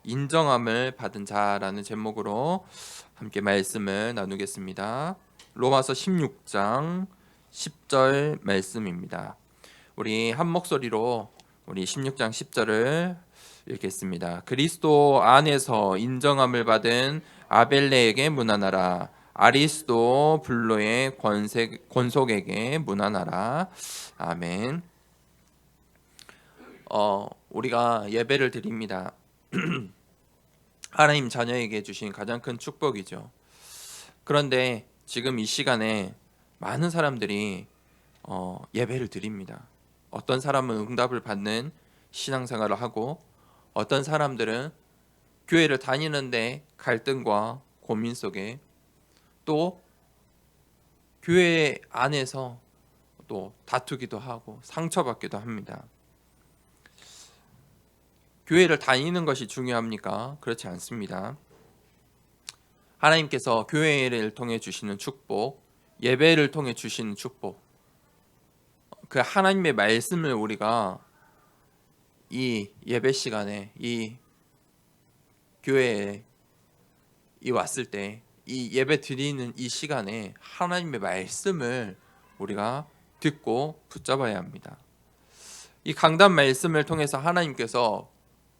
인정함을 받은 자라는 제목으로 함께 말씀을 나누겠습니다. 로마서 16장 10절 말씀입니다. 우리 한 목소리로 우리 16장 10절을 읽겠습니다. 그리스도 안에서 인정함을 받은 아벨레에게 문안하라. 아리스도 블로의 권속에게 문안하라. 아멘. 우리가 예배를 드립니다. 하나님 자녀에게 주신 가장 큰 축복이죠. 그런데 지금 이 시간에 많은 사람들이 예배를 드립니다. 어떤 사람은 응답을 받는 신앙생활을 하고, 어떤 사람들은 교회를 다니는데 갈등과 고민 속에, 또 교회 안에서 또 다투기도 하고 상처받기도 합니다. 교회를 다니는 것이 중요합니까? 그렇지 않습니다. 하나님께서 교회를 통해 주시는 축복, 예배를 통해 주시는 축복, 그 하나님의 말씀을 우리가 이 예배 시간에, 이 교회에 왔을 때, 이 예배 드리는 이 시간에 하나님의 말씀을 우리가 듣고 붙잡아야 합니다. 이 강단 말씀을 통해서 하나님께서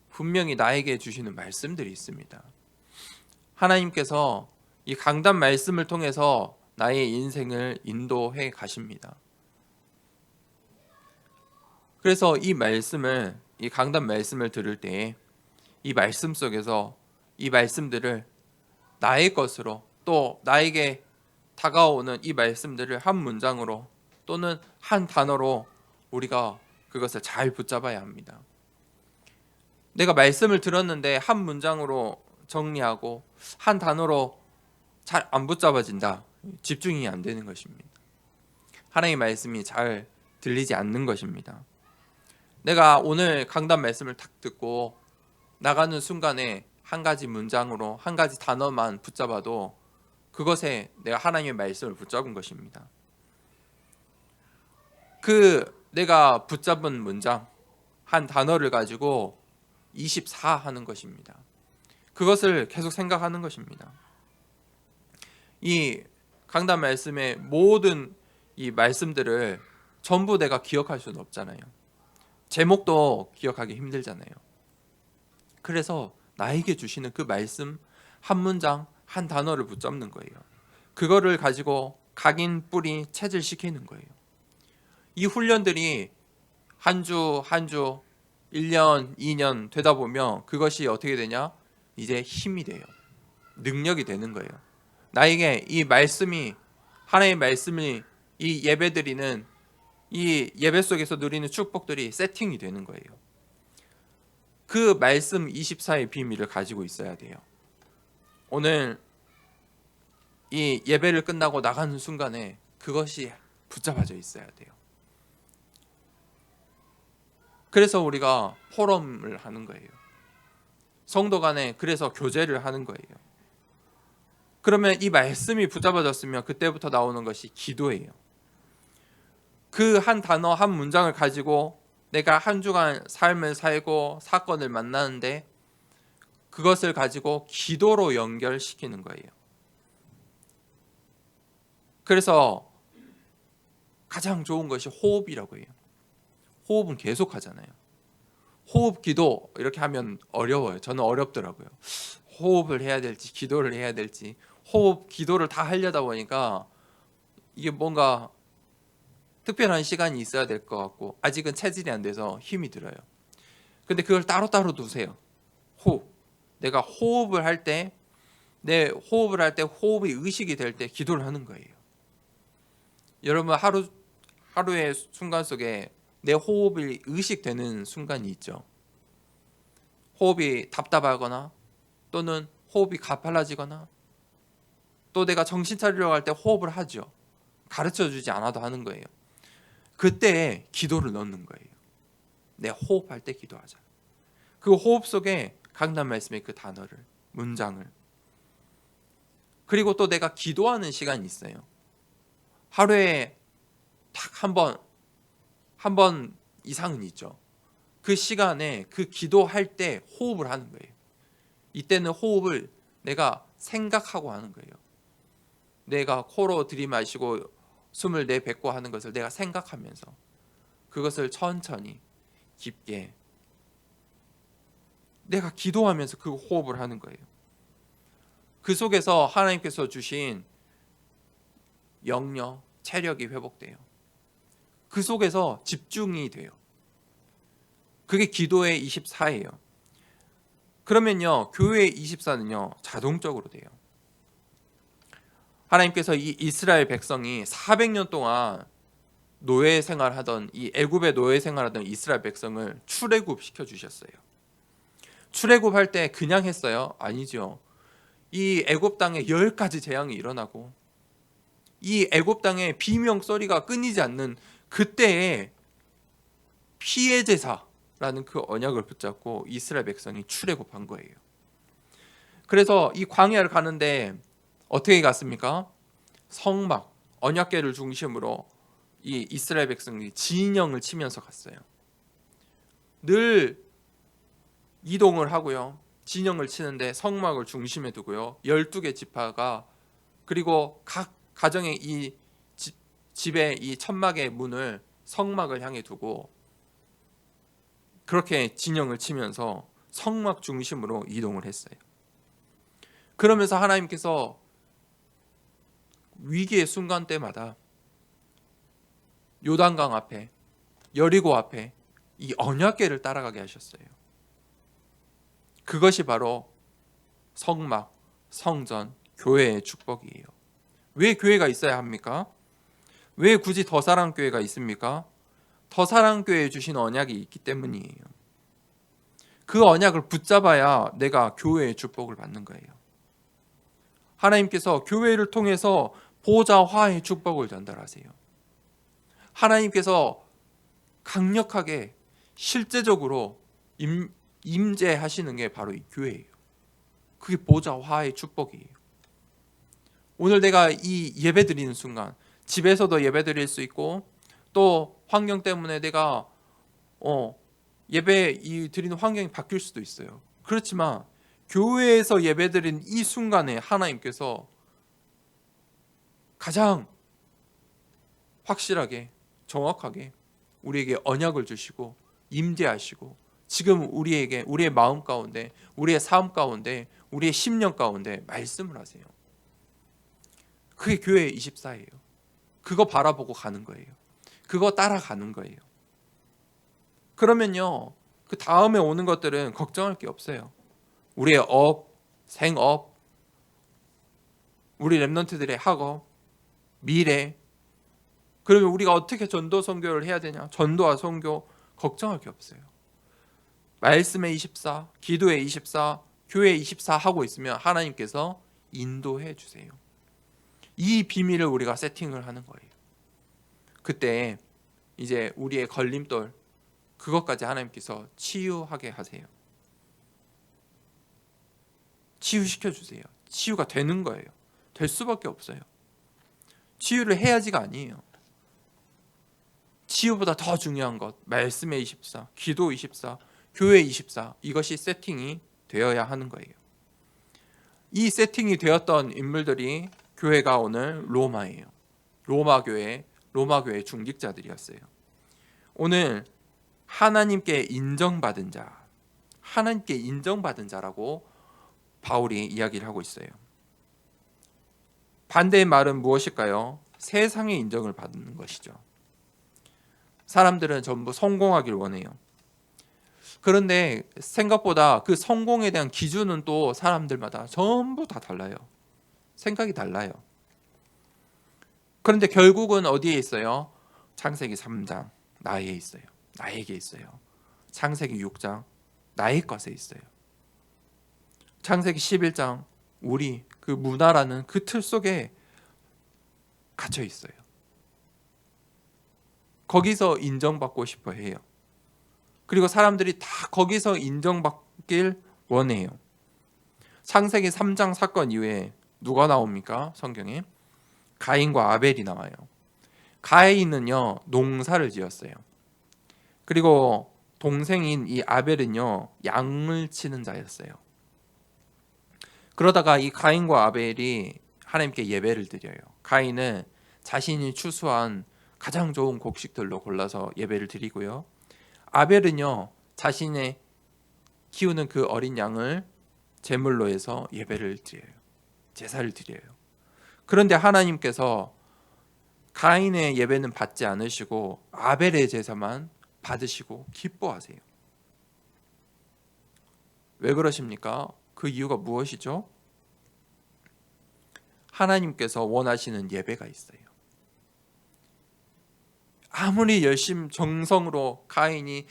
분명히 나에게 주시는 말씀들이 있습니다. 하나님께서 이 강단 말씀을 통해서 나의 인생을 인도해 가십니다. 그래서 이 강단 말씀을 들을 때 이 말씀 속에서 이 말씀들을 나의 것으로, 또 나에게 다가오는 이 말씀들을 한 문장으로 또는 한 단어로 우리가 그것을 잘 붙잡아야 합니다. 내가 말씀을 들었는데 한 문장으로 정리하고 한 단어로 잘 안 붙잡아진다. 집중이 안 되는 것입니다. 하나님의 말씀이 잘 들리지 않는 것입니다. 내가 오늘 강단 말씀을 탁 듣고 나가는 순간에 한 가지 문장으로 한 가지 단어만 붙잡아도 그것에 내가 하나님의 말씀을 붙잡은 것입니다. 그 내가 붙잡은 문장, 한 단어를 가지고 24 하는 것입니다. 그것을 계속 생각하는 것입니다. 이 강단 말씀의 모든 이 말씀들을 전부 내가 기억할 수는 없잖아요. 제목도 기억하기 힘들잖아요. 그래서 나에게 주시는 그 말씀 한 문장, 한 단어를 붙잡는 거예요. 그거를 가지고 각인, 뿌리, 체질시키는 거예요. 이 훈련들이 한 주, 1년, 2년 되다 보면 그것이 어떻게 되냐? 이제 힘이 돼요. 능력이 되는 거예요. 나에게 이 말씀이, 하나님의 말씀이 이 예배드리는 이 예배 속에서 누리는 축복들이 세팅이 되는 거예요. 그 말씀 24의 비밀을 가지고 있어야 돼요. 오늘 이 예배를 끝나고 나가는 순간에 그것이 붙잡아져 있어야 돼요. 그래서 우리가 포럼을 하는 거예요. 성도 간에 그래서 교제를 하는 거예요. 그러면 이 말씀이 붙잡아졌으면 그때부터 나오는 것이 기도예요. 그 한 단어, 한 문장을 가지고 내가 한 주간 삶을 살고 사건을 만나는데 그것을 가지고 기도로 연결시키는 거예요. 그래서 가장 좋은 것이 호흡이라고 해요. 호흡은 계속 하잖아요. 호흡 기도 이렇게 하면 어려워요. 저는 어렵더라고요. 호흡을 해야 될지 기도를 해야 될지, 호흡 기도를 다 하려다 보니까 이게 뭔가 특별한 시간이 있어야 될 것 같고 아직은 체질이 안 돼서 힘이 들어요. 근데 그걸 따로따로 두세요. 호흡. 내가 호흡을 할 때, 내 호흡을 할 때 호흡이 의식이 될 때 기도를 하는 거예요. 여러분 하루의 순간 속에 내 호흡이 의식되는 순간이 있죠. 호흡이 답답하거나 또는 호흡이 가팔라지거나, 또 내가 정신 차리려고 할 때 호흡을 하죠. 가르쳐 주지 않아도 하는 거예요. 그때 기도를 넣는 거예요. 내 호흡할 때 기도하자. 그 호흡 속에 강단 말씀의 그 단어를, 문장을, 그리고 또 내가 기도하는 시간이 있어요. 하루에 딱 한 번 이상은 있죠. 그 시간에 그 기도할 때 호흡을 하는 거예요. 이때는 호흡을 내가 생각하고 하는 거예요. 내가 코로 들이마시고 숨을 내뱉고 하는 것을 내가 생각하면서 그것을 천천히 깊게 내가 기도하면서 그 호흡을 하는 거예요. 그 속에서 하나님께서 주신 영력, 체력이 회복돼요. 그 속에서 집중이 돼요. 그게 기도의 24예요. 그러면요, 교회의 24는요 자동적으로 돼요. 하나님께서 이 이스라엘 백성이 400년 동안 노예 생활하던 이 애굽의 노예 생활하던 이스라엘 백성을 출애굽 시켜 주셨어요. 출애굽할 때 그냥 했어요? 아니죠. 이 애굽 땅에 10가지 재앙이 일어나고 이 애굽 땅에 비명 소리가 끊이지 않는 그때에 피해 제사라는 그 언약을 붙잡고 이스라엘 백성이 출애굽한 거예요. 그래서 이 광야를 가는데 어떻게 갔습니까? 성막, 언약궤를 중심으로 이 이스라엘 백성이 진영을 치면서 갔어요. 늘 이동을 하고요. 진영을 치는데 성막을 중심에 두고요. 12개 지파가 그리고 각 가정의 이 집의 이 천막의 문을 성막을 향해 두고 그렇게 진영을 치면서 성막 중심으로 이동을 했어요. 그러면서 하나님께서 위기의 순간 때마다 요단강 앞에 여리고 앞에 이 언약궤를 따라가게 하셨어요. 그것이 바로 성막, 성전, 교회의 축복이에요. 왜 교회가 있어야 합니까? 왜 굳이 더사랑교회가 있습니까? 더사랑교회에 주신 언약이 있기 때문이에요. 그 언약을 붙잡아야 내가 교회의 축복을 받는 거예요. 하나님께서 교회를 통해서 보좌화의 축복을 전달하세요. 하나님께서 강력하게 실제적으로 임재하시는 게 바로 이 교회예요. 그게 보좌화의 축복이에요. 오늘 내가 이 예배 드리는 순간 집에서도 예배 드릴 수 있고 또 환경 때문에 내가 예배 드리는 환경이 바뀔 수도 있어요. 그렇지만 교회에서 예배 드리는 이 순간에 하나님께서 가장 확실하게 정확하게 우리에게 언약을 주시고 임재하시고 지금 우리에게 우리의 마음 가운데 우리의 삶 가운데 우리의 심령 가운데 말씀을 하세요. 그게 교회의 24예요. 그거 바라보고 가는 거예요. 그거 따라가는 거예요. 그러면요 그 다음에 오는 것들은 걱정할 게 없어요. 우리의 업, 생업, 우리 랩런트들의 학업, 미래. 그러면 우리가 어떻게 전도 선교를 해야 되냐? 전도와 선교 걱정할 게 없어요. 말씀의 24, 기도의 24, 교회의 24 하고 있으면 하나님께서 인도해 주세요. 이 비밀을 우리가 세팅을 하는 거예요. 그때 이제 우리의 걸림돌 그것까지 하나님께서 치유하게 하세요. 치유시켜 주세요. 치유가 되는 거예요. 될 수밖에 없어요. 치유를 해야지가 아니에요. 치유보다 더 중요한 것 말씀의 24, 기도 24, 교회 24 이것이 세팅이 되어야 하는 거예요. 이 세팅이 되었던 인물들이 교회가 오늘 로마예요. 로마 교회 중직자들이었어요. 오늘 하나님께 인정받은 자, 하나님께 인정받은 자라고 바울이 이야기를 하고 있어요. 반대의 말은 무엇일까요? 세상의 인정을 받는 것이죠. 사람들은 전부 성공하길 원해요. 그런데 생각보다 그 성공에 대한 기준은 또 사람들마다 전부 다 달라요. 생각이 달라요. 그런데 결국은 어디에 있어요? 창세기 3장 나에 있어요. 나에게 있어요. 창세기 6장 나의 것에 있어요. 창세기 11장 우리 그 문화라는 그 틀 속에 갇혀 있어요. 거기서 인정받고 싶어 해요. 그리고 사람들이 다 거기서 인정받길 원해요. 창세기 3장 사건 이후에 누가 나옵니까? 성경에 가인과 아벨이 나와요. 가인은요 농사를 지었어요. 그리고 동생인 이 아벨은요 양을 치는 자였어요. 그러다가 이 가인과 아벨이 하나님께 예배를 드려요. 가인은 자신이 추수한 가장 좋은 곡식들로 골라서 예배를 드리고요. 아벨은요 자신의 키우는 그 어린 양을 제물로 해서 예배를 드려요. 제사를 드려요. 그런데 하나님께서 가인의 예배는 받지 않으시고 아벨의 제사만 받으시고 기뻐하세요. 왜 그러십니까? 그 이유가 무엇이죠? 하나님께서 원하시는 예배가 있어요. 아무리 열심 정성으로 가인이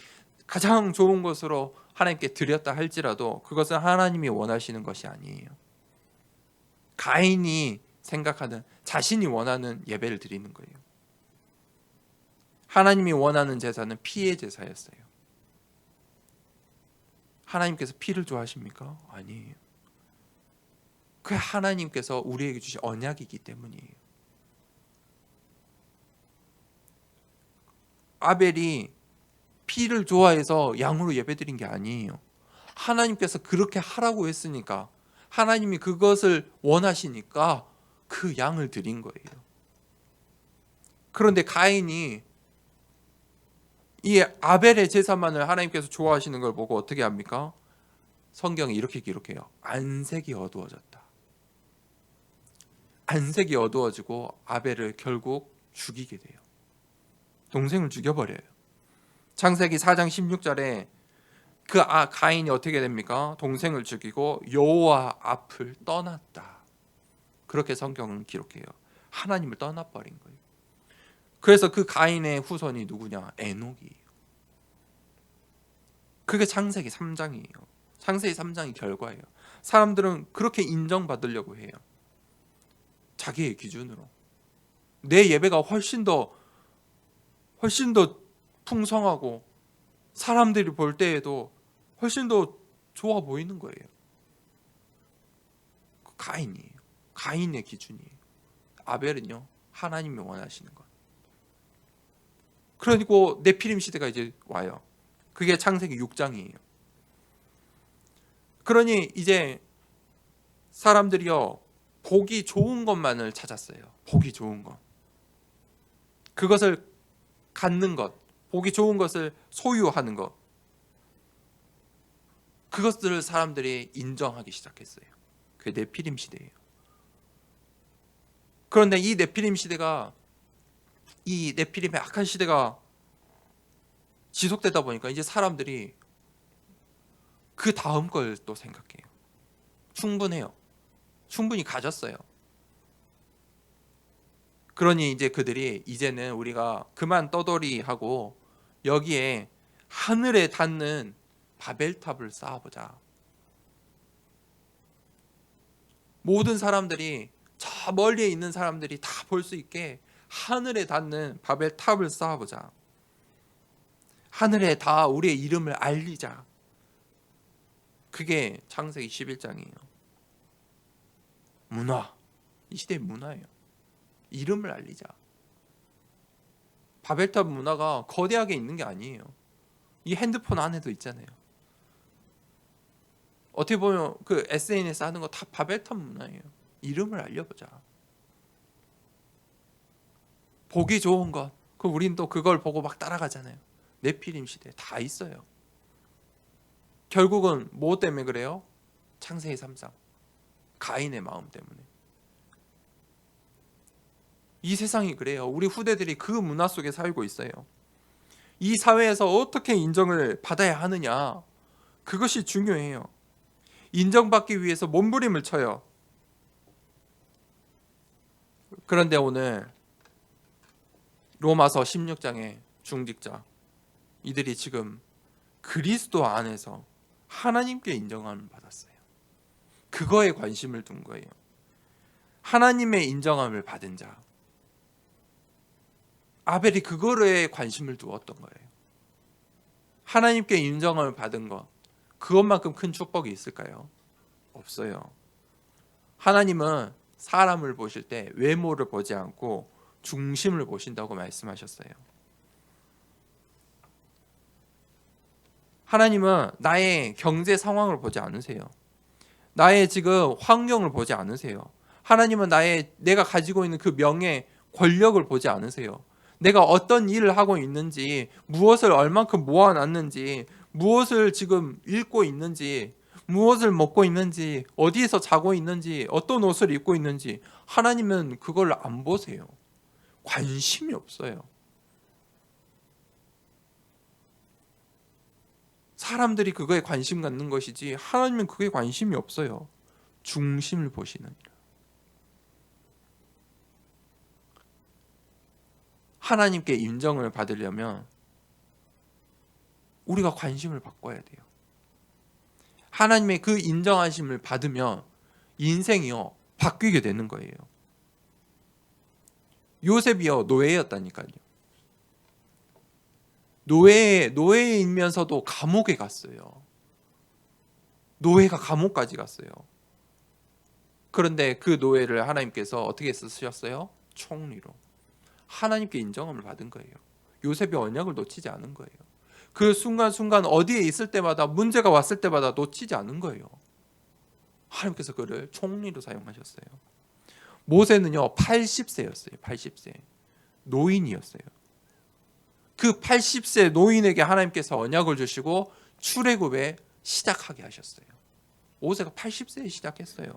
가장 좋은 것으로 하나님께 드렸다 할지라도 그것은 하나님이 원하시는 것이 아니에요. 가인이 생각하는 자신이 원하는 예배를 드리는 거예요. 하나님이 원하는 제사는 피의 제사였어요. 하나님께서 피를 좋아하십니까? 아니에요. 그 하나님께서 우리에게 주신 언약이기 때문이에요. 아벨이 피를 좋아해서 양으로 예배드린 게 아니에요. 하나님께서 그렇게 하라고 했으니까, 하나님이 그것을 원하시니까 그 양을 드린 거예요. 그런데 가인이 이 아벨의 제사만을 하나님께서 좋아하시는 걸 보고 어떻게 합니까? 성경이 이렇게 기록해요. 안색이 어두워졌다. 안색이 어두워지고 아벨을 결국 죽이게 돼요. 동생을 죽여버려요. 창세기 4장 16절에 그 가인이 어떻게 됩니까? 동생을 죽이고 여호와 앞을 떠났다. 그렇게 성경은 기록해요. 하나님을 떠나버린 거예요. 그래서 그 가인의 후손이 누구냐? 에녹이에요. 그게 창세기 3장이에요. 창세기 3장이 결과예요. 사람들은 그렇게 인정받으려고 해요. 자기의 기준으로. 내 예배가 훨씬 더 풍성하고 사람들이 볼 때에도 훨씬 더 좋아 보이는 거예요. 가인이에요. 가인의 기준이에요. 아벨은요, 하나님이 원하시는 것. 그리고 네피림 시대가 이제 와요. 그게 창세기 6장이에요. 그러니 이제 사람들이요, 보기 좋은 것만을 찾았어요. 보기 좋은 것. 그것을 갖는 것, 보기 좋은 것을 소유하는 것. 그것들을 사람들이 인정하기 시작했어요. 그게 네피림 시대예요. 그런데 이 네피림의 악한 시대가 지속되다 보니까 이제 사람들이 그 다음 걸 또 생각해요. 충분해요. 충분히 가졌어요. 그러니 이제 그들이 이제는 우리가 그만 떠돌이하고 여기에 하늘에 닿는 바벨탑을 쌓아보자. 모든 사람들이, 저 멀리에 있는 사람들이 다 볼 수 있게 하늘에 닿는 바벨탑을 쌓아보자. 하늘에 다 우리의 이름을 알리자. 그게 창세기 11장이에요. 문화. 이 시대의 문화예요. 이름을 알리자. 바벨탑 문화가 거대하게 있는 게 아니에요. 이 핸드폰 안에도 있잖아요. 어떻게 보면 그 SNS 하는 거 다 바벨탑 문화예요. 이름을 알려보자. 보기 좋은 것. 그 우린 또 그걸 보고 막 따라가잖아요. 네피림 시대 다 있어요. 결국은 뭐 때문에 그래요? 창세기 3장. 가인의 마음 때문에. 이 세상이 그래요. 우리 후대들이 그 문화 속에 살고 있어요. 이 사회에서 어떻게 인정을 받아야 하느냐. 그것이 중요해요. 인정받기 위해서 몸부림을 쳐요. 그런데 오늘 로마서 16장의 중직자, 이들이 지금 그리스도 안에서 하나님께 인정함을 받았어요. 그거에 관심을 둔 거예요. 하나님의 인정함을 받은 자. 아벨이 그거에 관심을 두었던 거예요. 하나님께 인정함을 받은 것, 그것만큼 큰 축복이 있을까요? 없어요. 하나님은 사람을 보실 때 외모를 보지 않고 중심을 보신다고 말씀하셨어요. 하나님은 나의 경제 상황을 보지 않으세요. 나의 지금 환경을 보지 않으세요. 하나님은 내가 가지고 있는 그 명예, 권력을 보지 않으세요. 내가 어떤 일을 하고 있는지, 무엇을 얼만큼 모아놨는지, 무엇을 지금 읽고 있는지, 무엇을 먹고 있는지, 어디에서 자고 있는지, 어떤 옷을 입고 있는지, 하나님은 그걸 안 보세요. 관심이 없어요. 사람들이 그거에 관심 갖는 것이지 하나님은 그게 관심이 없어요. 중심을 보시느니라. 하나님께 인정을 받으려면 우리가 관심을 바꿔야 돼요. 하나님의 그 인정하심을 받으면 인생이요 바뀌게 되는 거예요. 요셉이요 노예였다니까요. 노예이면서도 감옥에 갔어요. 노예가 감옥까지 갔어요. 그런데 그 노예를 하나님께서 어떻게 쓰셨어요? 총리로. 하나님께 인정함을 받은 거예요. 요셉이 언약을 놓치지 않은 거예요. 그 순간순간 어디에 있을 때마다 문제가 왔을 때마다 놓치지 않은 거예요. 하나님께서 그를 총리로 사용하셨어요. 모세는요 80세였어요. 80세. 노인이었어요. 그 80세 노인에게 하나님께서 언약을 주시고 출애굽에 시작하게 하셨어요. 모세가 80세에 시작했어요.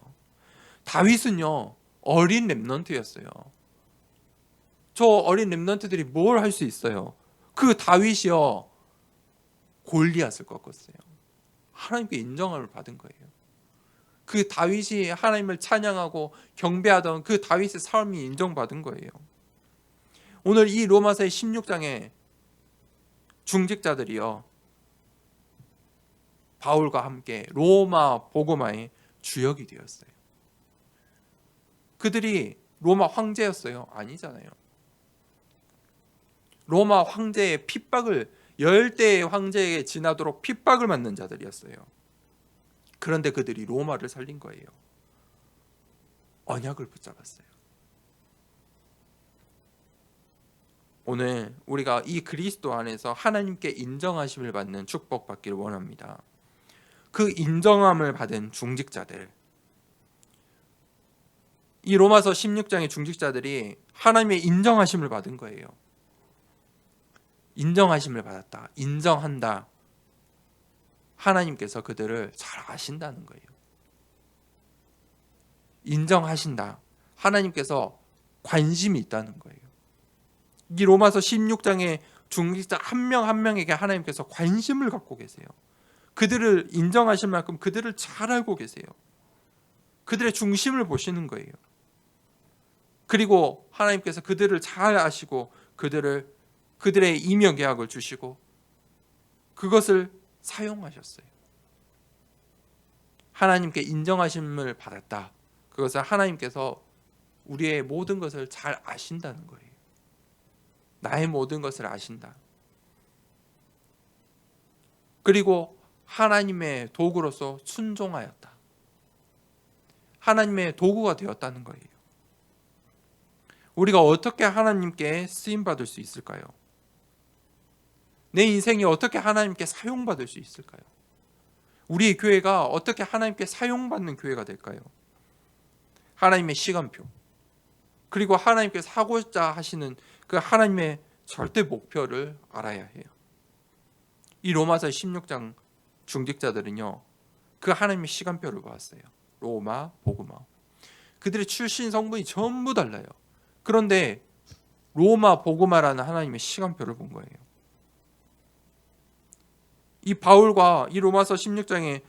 다윗은요 어린 렘넌트였어요. 저 어린 렘넌트들이 뭘 할 수 있어요? 그 다윗이요 골리앗을 꺾었어요. 하나님께 인정함을 받은 거예요. 그 다윗이 하나님을 찬양하고 경배하던 그 다윗의 삶이 인정받은 거예요. 오늘 이 로마서의 16장에 중직자들이요 바울과 함께 로마 복음화의 주역이 되었어요. 그들이 로마 황제였어요? 아니잖아요. 로마 황제의 핍박을 열대의 황제에게 지나도록 핍박을 받는 자들이었어요. 그런데 그들이 로마를 살린 거예요. 언약을 붙잡았어요. 오늘 우리가 이 그리스도 안에서 하나님께 인정하심을 받는 축복받기를 원합니다. 그 인정함을 받은 중직자들, 이 로마서 16장의 중직자들이 하나님의 인정하심을 받은 거예요. 인정하심을 받았다. 인정한다. 하나님께서 그들을 잘 아신다는 거예요. 인정하신다. 하나님께서 관심이 있다는 거예요. 이 로마서 16장의 중직자 한 명 한 명에게 하나님께서 관심을 갖고 계세요. 그들을 인정하실 만큼 그들을 잘 알고 계세요. 그들의 중심을 보시는 거예요. 그리고 하나님께서 그들을 잘 아시고 그들의 임여 계약을 주시고 그것을 사용하셨어요. 하나님께 인정하심을 받았다. 그것은 하나님께서 우리의 모든 것을 잘 아신다는 거예요. 나의 모든 것을 아신다. 그리고 하나님의 도구로서 순종하였다. 하나님의 도구가 되었다는 거예요. 우리가 어떻게 하나님께 쓰임받을 수 있을까요? 내 인생이 어떻게 하나님께 사용받을 수 있을까요? 우리 교회가 어떻게 하나님께 사용받는 교회가 될까요? 하나님의 시간표, 그리고 하나님께서 하고자 하시는 그 하나님의 절대 목표를 알아야 해요. 이 로마서 16장 중직자들은요 그 하나님의 시간표를 보았어요. 로마, 복음화. 그들의 출신 성분이 전부 달라요. 그런데 로마, 복음화라는 하나님의 시간표를 본 거예요. 이 바울과 이 로마서 16장의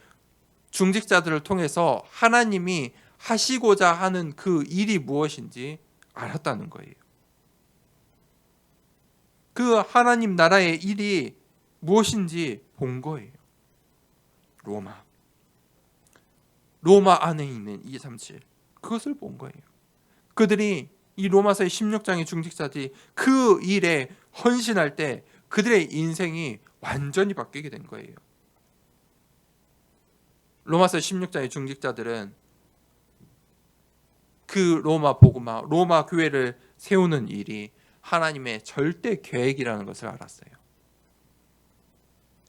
중직자들을 통해서 하나님이 하시고자 하는 그 일이 무엇인지 알았다는 거예요. 그 하나님 나라의 일이 무엇인지 본 거예요. 로마 안에 있는 237 그것을 본 거예요. 그들이 이 로마서의 16장의 중직자들이 그 일에 헌신할 때 그들의 인생이 완전히 바뀌게 된 거예요. 로마서 16장의 중직자들은 그 로마 복음화, 로마 교회를 세우는 일이 하나님의 절대 계획이라는 것을 알았어요.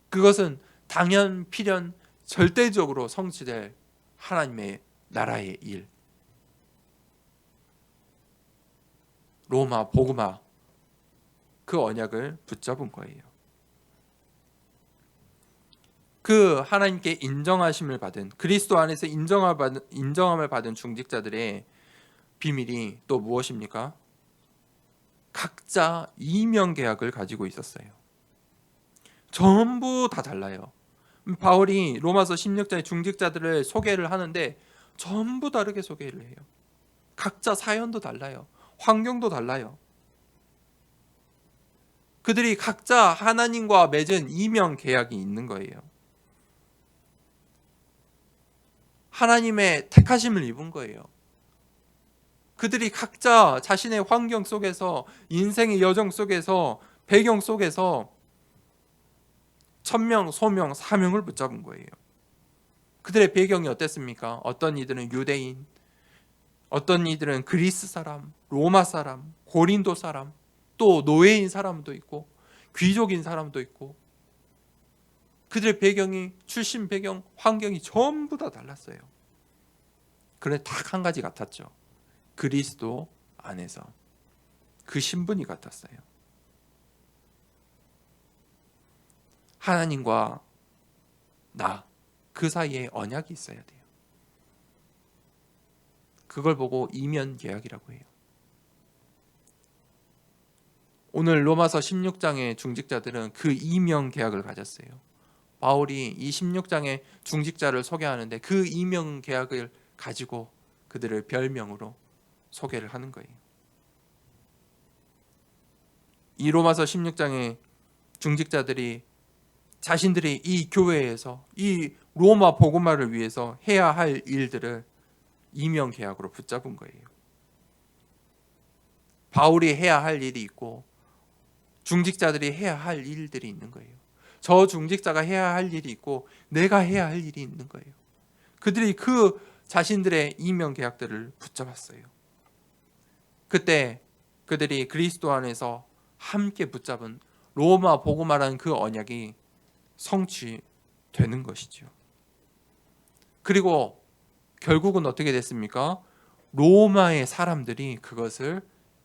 그것은 당연 필연 절대적으로 성취될 하나님의 나라의 일, 로마 복음화, 그 언약을 붙잡은 거예요. 그 하나님께 인정하심을 받은, 그리스도 안에서 인정함을 받은 중직자들의 비밀이 또 무엇입니까? 각자 이명 계약을 가지고 있었어요. 전부 다 달라요. 바울이 로마서 16장의 중직자들을 소개를 하는데 전부 다르게 소개를 해요. 각자 사연도 달라요. 환경도 달라요. 그들이 각자 하나님과 맺은 이명 계약이 있는 거예요. 하나님의 택하심을 입은 거예요. 그들이 각자 자신의 환경 속에서, 인생의 여정 속에서, 배경 속에서 천명, 소명, 사명을 붙잡은 거예요. 그들의 배경이 어땠습니까? 어떤 이들은 유대인, 어떤 이들은 그리스 사람, 로마 사람, 고린도 사람, 또 노예인 사람도 있고 귀족인 사람도 있고, 그들의 배경이, 출신 배경, 환경이 전부 다 달랐어요. 그런데 딱 한 가지 같았죠. 그리스도 안에서 그 신분이 같았어요. 하나님과 나, 그 사이에 언약이 있어야 돼요. 그걸 보고 이면 계약이라고 해요. 오늘 로마서 16장의 중직자들은 그 이명 계약을 가졌어요. 바울이 이 16장의 중직자를 소개하는데 그 이명 계약을 가지고 그들을 별명으로 소개를 하는 거예요. 이 로마서 16장의 중직자들이 자신들이 이 교회에서 이 로마 복음화를 위해서 해야 할 일들을 이명 계약으로 붙잡은 거예요. 바울이 해야 할 일이 있고 중직자들이 해야 할 일들이 있는 거예요. 저 중직자가 해야 할 일이 있고 내가 해야 할 일이 있는 거예요. 그들이 그 자신들의 이명 계약들을 붙잡았어요. 그때 그들이 그리스도 안에서 함께 붙잡은 로마 복음화라는 그 언약이 성취되는 것이죠. 그리고 결국은 어떻게 됐습니까? 로마의 사람들이 그것을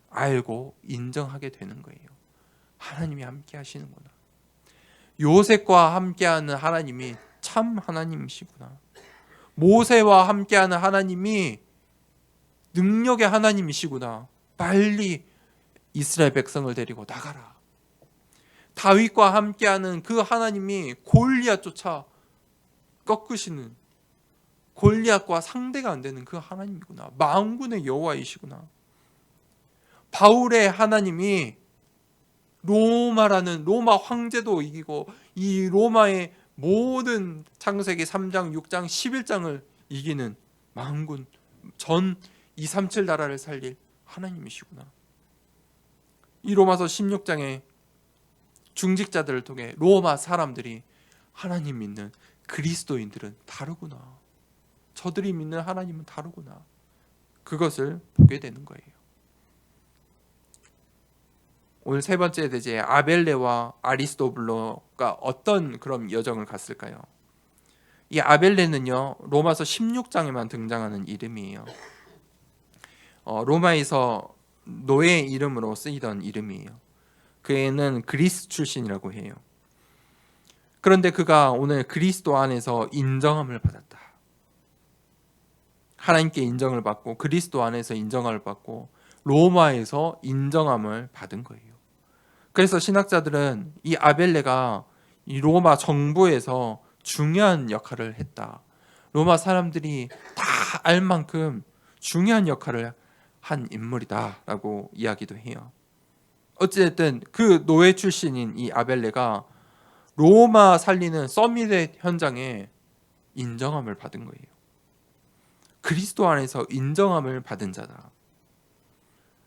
알고 인정하게 되는 거예요. 하나님이 함께 하시는구나. 요셉과 함께하는 하나님이 참 하나님이시구나. 모세와 함께하는 하나님이 능력의 하나님이시구나. 빨리 이스라엘 백성을 데리고 나가라. 다윗과 함께하는 그 하나님이 골리앗조차 꺾으시는, 골리앗과 상대가 안 되는 그 하나님이구나. 만군의 여호와이시구나. 바울의 하나님이 로마라는 로마 황제도 이기고 이 로마의 모든 창세기 3장, 6장, 11장을 이기는 만군 전 237 나라를 살릴 하나님이시구나. 이 로마서 16장의 중직자들을 통해 로마 사람들이 하나님 믿는 그리스도인들은 다르구나. 저들이 믿는 하나님은 다르구나. 그것을 보게 되는 거예요. 오늘 세 번째 대제에 아벨레와 아리스토블로가 어떤 그런 여정을 갔을까요? 이 아벨레는요, 로마서 16장에만 등장하는 이름이에요. 로마에서 노예 이름으로 쓰이던 이름이에요. 그 애는 그리스 출신이라고 해요. 그런데 그가 오늘 그리스도 안에서 인정함을 받았다. 하나님께 인정을 받고 그리스도 안에서 인정함을 받고 로마에서 인정함을 받은 거예요. 그래서 신학자들은 이 아벨레가 이 로마 정부에서 중요한 역할을 했다. 로마 사람들이 다 알 만큼 중요한 역할을 한 인물이다라고 이야기도 해요. 어찌됐든 그 노예 출신인 이 아벨레가 로마 살리는 서밋의 현장에 인정함을 받은 거예요. 그리스도 안에서 인정함을 받은 자다.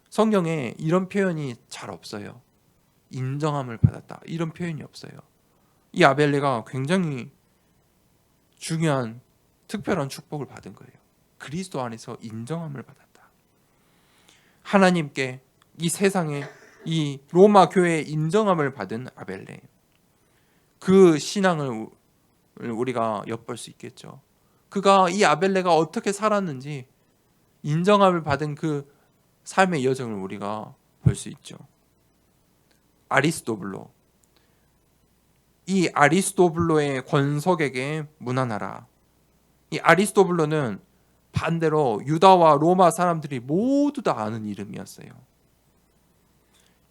성경에 이런 표현이 잘 없어요. 인정함을 받았다. 이런 표현이 없어요. 이 아벨레가 굉장히 중요한 특별한 축복을 받은 거예요. 그리스도 안에서 인정함을 받았다. 하나님께, 이 세상에, 이 로마 교회의 인정함을 받은 아벨레. 그 신앙을 우리가 엿볼 수 있겠죠. 그가 이 아벨레가 어떻게 살았는지 인정함을 받은 그 삶의 여정을 우리가 볼 수 있죠. 아리스토블로, 이 아리스토블로의 권속에게 문안하라. 이 아리스토블로는 반대로 유다와 로마 사람들이 모두 다 아는 이름이었어요.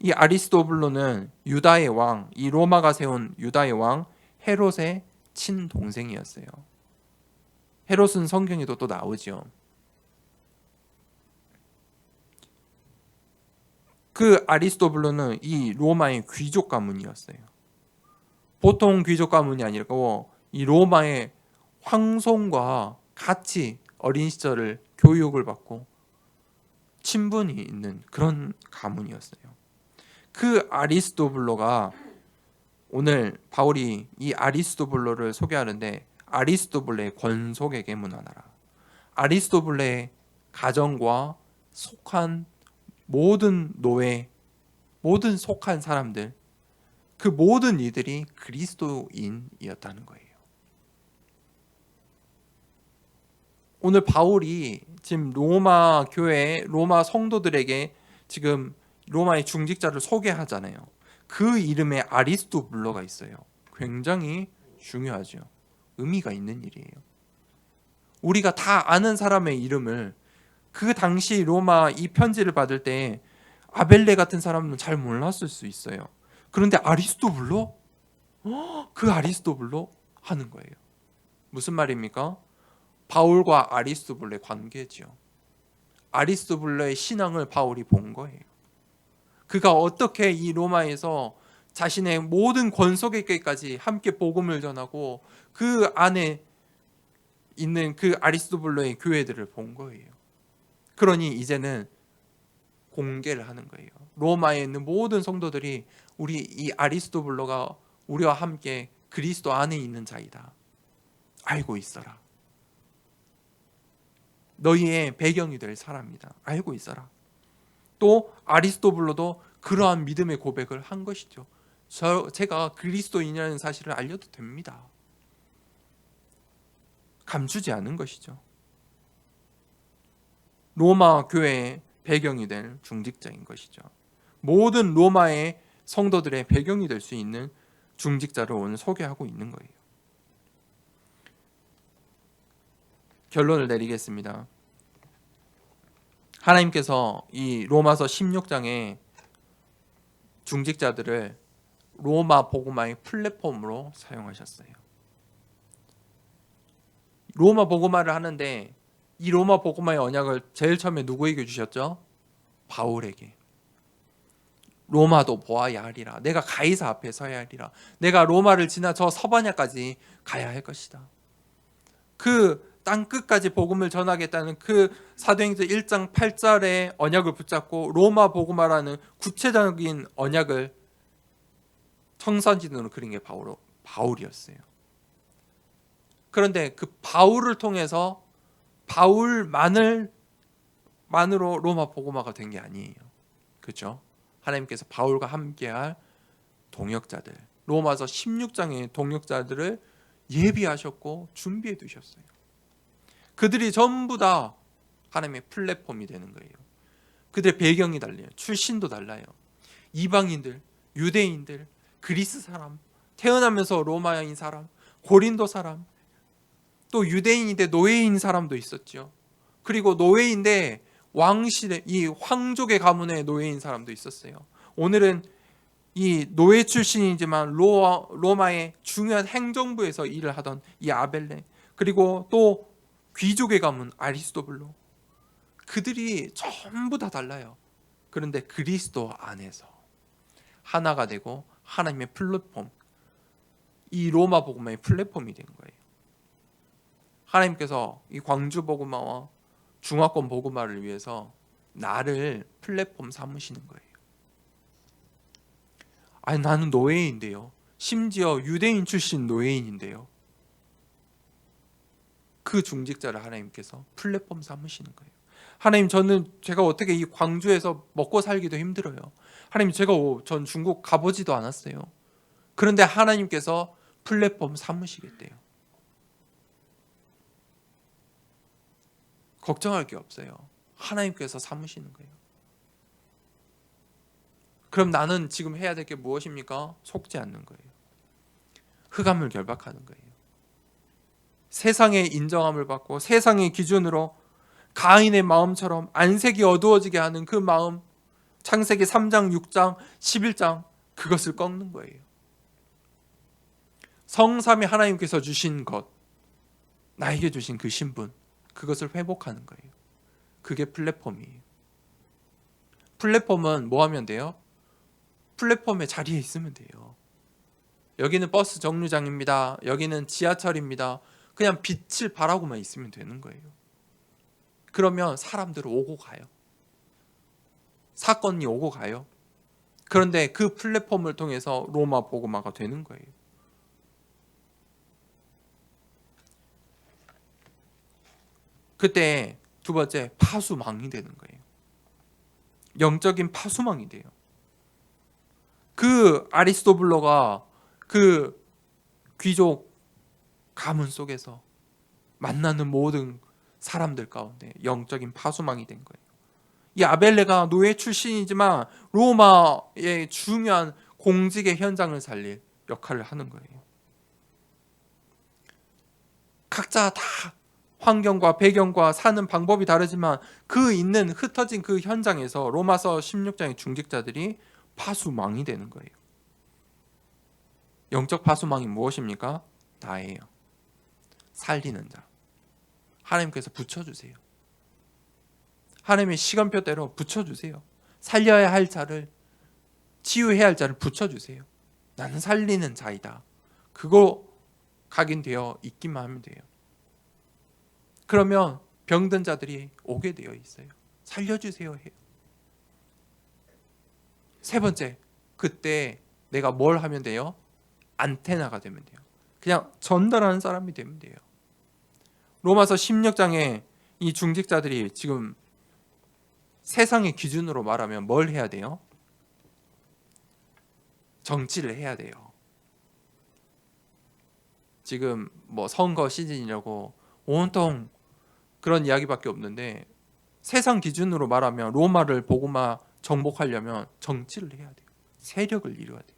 이 아리스토블로는 유다의 왕, 이 로마가 세운 유다의 왕 헤롯의 친동생이었어요. 헤롯은 성경에도 또 나오죠. 그 아리스토블로는 이 로마의 귀족 가문이었어요. 보통 귀족 가문이 아니고 이 로마의 황손과 같이 어린 시절을 교육을 받고 친분이 있는 그런 가문이었어요. 그 아리스토블로가 오늘 바울이 이 아리스토블로를 소개하는데 아리스토블로의 권속에게 문안하라. 아리스토블로의 가정과 속한 모든 노예, 모든 속한 사람들, 그 모든 이들이 그리스도인이었다는 거예요. 오늘 바울이 지금 로마 교회, 로마 성도들에게 지금 로마의 중직자를 소개하잖아요. 그 이름에 아리스토블로가 있어요. 굉장히 중요하죠. 의미가 있는 일이에요. 우리가 다 아는 사람의 이름을 그 당시 로마 이 편지를 받을 때 아벨레 같은 사람은 잘 몰랐을 수 있어요. 그런데 아리스토블로? 그 아리스토블로? 하는 거예요. 무슨 말입니까? 바울과 아리스토블로의 관계죠. 아리스토블로의 신앙을 바울이 본 거예요. 그가 어떻게 이 로마에서 자신의 모든 권속에게까지 함께 복음을 전하고 그 안에 있는 그 아리스토블로의 교회들을 본 거예요. 그러니 이제는 공개를 하는 거예요. 로마에 있는 모든 성도들이 우리 이 아리스토블로가 우리와 함께 그리스도 안에 있는 자이다. 알고 있어라. 너희의 배경이 될 사람이다. 알고 있어라. 또 아리스토블로도 그러한 믿음의 고백을 한 것이죠. 제가 그리스도인이라는 사실을 알려도 됩니다. 감추지 않은 것이죠. 로마 교회의 배경이 될 중직자인 것이죠. 모든 로마의 성도들의 배경이 될 수 있는 중직자를 오늘 소개하고 있는 거예요. 결론을 내리겠습니다. 하나님께서 이 로마서 16장에 중직자들을 로마 복음화의 플랫폼으로 사용하셨어요. 로마 복음화를 하는데 이 로마 복음화의 언약을 제일 처음에 누구에게 주셨죠? 바울에게. 로마도 보아야 하리라. 내가 가이사 앞에 서야 하리라. 내가 로마를 지나 저 서바냐까지 가야 할 것이다. 그 땅끝까지 복음을 전하겠다는 그 사도행전 1장 8절의 언약을 붙잡고 로마 복음화라는 구체적인 언약을 청선진으로 그린 게 바울이었어요. 그런데 그 바울을 통해서 바울만으로 로마 복음화가 된 게 아니에요. 그렇죠? 하나님께서 바울과 함께할 동역자들, 로마서 16장의 동역자들을 예비하셨고 준비해 두셨어요. 그들이 전부 다 하나님의 플랫폼이 되는 거예요. 그들의 배경이 달라요. 출신도 달라요. 이방인들, 유대인들, 그리스 사람, 태어나면서 로마인 사람, 고린도 사람, 또 유대인인데 노예인 사람도 있었죠. 그리고 노예인데 왕실의 이 황족의 가문의 노예인 사람도 있었어요. 오늘은 이 노예 출신이지만 로마의 중요한 행정부에서 일을 하던 이 아벨레, 그리고 또 귀족의 가문 아리스토블로, 그들이 전부 다 달라요. 그런데 그리스도 안에서 하나가 되고 하나님의 플랫폼, 이 로마 복음화의 플랫폼이 된 거예요. 하나님께서 이 광주 복음화와 중화권 복음화를 위해서 나를 플랫폼 삼으시는 거예요. 아니, 나는 노예인데요. 심지어 유대인 출신 노예인인데요. 그 중직자를 하나님께서 플랫폼 삼으시는 거예요. 하나님, 제가 어떻게 이 광주에서 먹고 살기도 힘들어요. 하나님, 전 중국 가보지도 않았어요. 그런데 하나님께서 플랫폼 삼으시겠대요. 걱정할 게 없어요. 하나님께서 삼으시는 거예요. 그럼 나는 지금 해야 될 게 무엇입니까? 속지 않는 거예요. 흑암을 결박하는 거예요. 세상의 인정함을 받고 세상의 기준으로 가인의 마음처럼 안색이 어두워지게 하는 그 마음, 창세기 3장, 6장, 11장 그것을 꺾는 거예요. 성삼위 하나님께서 주신 것, 나에게 주신 그 신분, 그것을 회복하는 거예요. 그게 플랫폼이에요. 플랫폼은 뭐 하면 돼요? 플랫폼의 자리에 있으면 돼요. 여기는 버스 정류장입니다. 여기는 지하철입니다. 그냥 빛을 바라고만 있으면 되는 거예요. 그러면 사람들은 오고 가요. 사건이 오고 가요. 그런데 그 플랫폼을 통해서 로마 복음화가 되는 거예요. 그때 두 번째, 파수망이 되는 거예요. 영적인 파수망이 돼요. 그 아리스토블로가 그 귀족 가문 속에서 만나는 모든 사람들 가운데 영적인 파수망이 된 거예요. 이 아벨레가 노예 출신이지만 로마의 중요한 공직의 현장을 살릴 역할을 하는 거예요. 각자 다 환경과 배경과 사는 방법이 다르지만 그 있는 흩어진 그 현장에서 로마서 16장의 중직자들이 파수망이 되는 거예요. 영적 파수망이 무엇입니까? 나예요. 살리는 자. 하나님께서 붙여주세요. 하나님의 시간표대로 붙여주세요. 살려야 할 자를, 치유해야 할 자를 붙여주세요. 나는 살리는 자이다. 그거 각인되어 있기만 하면 돼요. 그러면 병든 자들이 오게 되어 있어요. 살려주세요 해요. 세 번째, 그때 내가 뭘 하면 돼요? 안테나가 되면 돼요. 그냥 전달하는 사람이 되면 돼요. 로마서 16장에 이 중직자들이 지금 세상의 기준으로 말하면 뭘 해야 돼요? 정치를 해야 돼요. 지금 뭐 선거 시즌이라고 온통 그런 이야기밖에 없는데, 세상 기준으로 말하면 로마를 복음화 정복하려면 정치를 해야 돼요. 세력을 이루어야 돼요.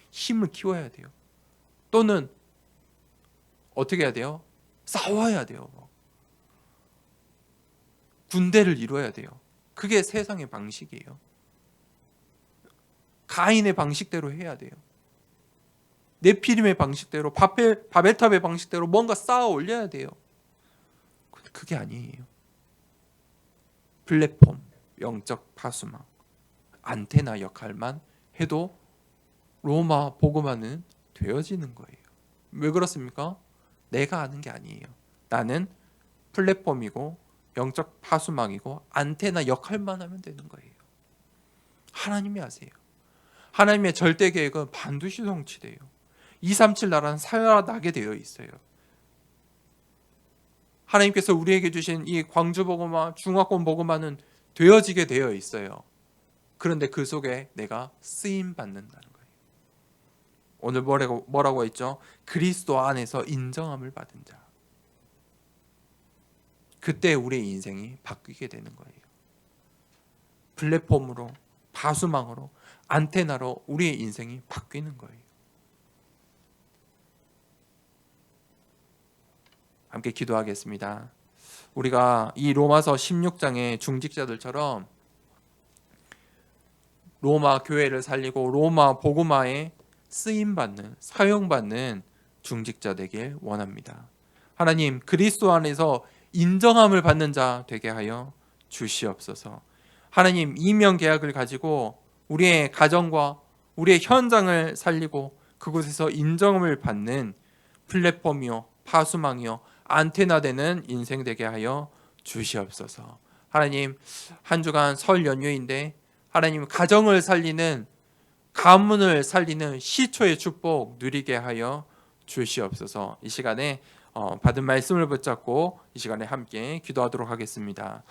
힘을 키워야 돼요. 또는 어떻게 해야 돼요? 싸워야 돼요. 군대를 이루어야 돼요. 그게 세상의 방식이에요. 가인의 방식대로 해야 돼요. 네피림의 방식대로, 바벨탑의 방식대로 뭔가 쌓아 올려야 돼요. 그게 아니에요. 플랫폼, 영적 파수망, 안테나 역할만 해도 로마 복음화는 되어지는 거예요. 왜 그렇습니까? 내가 아는 게 아니에요. 나는 플랫폼이고 영적 파수망이고 안테나 역할만 하면 되는 거예요. 하나님이 아세요. 하나님의 절대 계획은 반드시 성취돼요. 237 나라는 살아나게 되어 있어요. 하나님께서 우리에게 주신 이 광주 복음화, 중화권 복음화는 되어지게 되어 있어요. 그런데 그 속에 내가 쓰임 받는다는 거예요. 오늘 뭐라고 했죠? 그리스도 안에서 인정함을 받은 자. 그때 우리의 인생이 바뀌게 되는 거예요. 플랫폼으로, 파수망으로, 안테나로 우리의 인생이 바뀌는 거예요. 함께 기도하겠습니다. 우리가 이 로마서 16장의 중직자들처럼 로마 교회를 살리고 로마 복음화에 쓰임받는, 사용받는 중직자 되길 원합니다. 하나님, 그리스도 안에서 인정함을 받는 자 되게 하여 주시옵소서. 하나님, 이명 계약을 가지고 우리의 가정과 우리의 현장을 살리고 그곳에서 인정함을 받는 플랫폼이요, 파수망이요, 안테나 되는 인생 되게 하여 주시옵소서. 하나님, 한 주간 설 연휴인데 하나님, 가정을 살리는, 가문을 살리는 시초의 축복 누리게 하여 주시옵소서. 이 시간에 받은 말씀을 붙잡고 이 시간에 함께 기도하도록 하겠습니다.